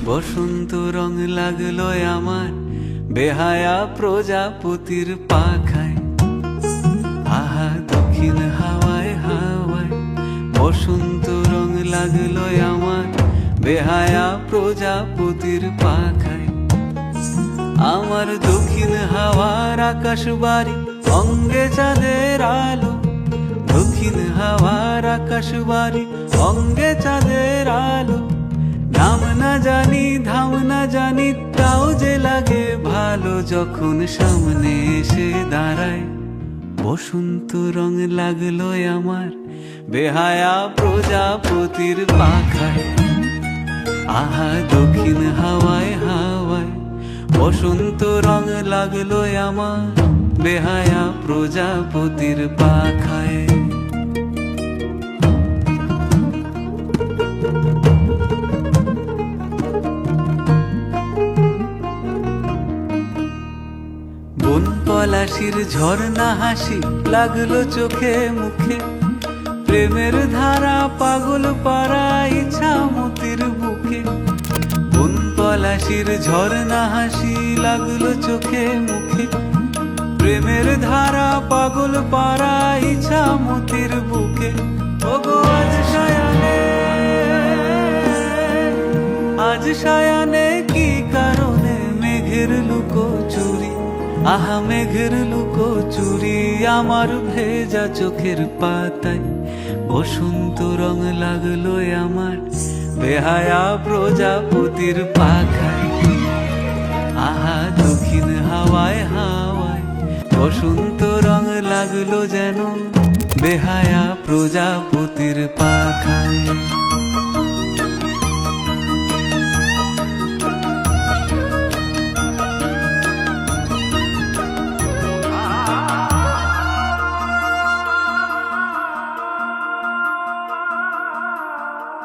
বসন্ত রং লাগলো আমার বেহায়া প্রজাপতির পাখায়। আহা দক্ষিণ হাওয়ায় হাওয়ায় বসন্ত রং লাগলো আমার বেহায়া প্রজাপতির পাখায়। আমার দক্ষিণ হাওয়ার আকাশ বাড়ি অঙ্গে চাঁদের আলো, দক্ষিণ হাওয়ার আকাশ বাড়ি অঙ্গে চাঁদের আলো। নাম না জানি ধাম না জানি তাও যে লাগে ভালো যখন সামনে এসে দাঁড়ায়। বসন্ত রং লাগলো আমার বেহায়া প্রজাপতির পাখায়। আহা দক্ষিণ হাওয়ায় হাওয়ায় বসন্ত রং লাগলো আমার বেহায়া প্রজাপতির পাখায়। বন পলাশির ঝর্ণা হাসি লাগলো চোখে মুখে, প্রেমের ধারা পাগল পাড়া ইছামতির বুকে। বন পলাশির ঝর্ণা হাসি লাগলো চোখে মুখে, প্রেমের ধারা পাগল পাড়া ইছামতির বুকে। ওগো আজ সায়ানে, আজ সায়ানে কি কারণে মেঘের লুকো চুরি, আহা মেঘের লুকো চুরি আমার ভেজা চোখের পাতায়। বসন্ত রং লাগলো আমার বেহায়া প্রজাপতির পাখায়। আহা দক্ষিণ হাওয়ায় হাওয়ায় বসন্ত রং লাগলো যেন বেহায়া প্রজাপতির পাখায়।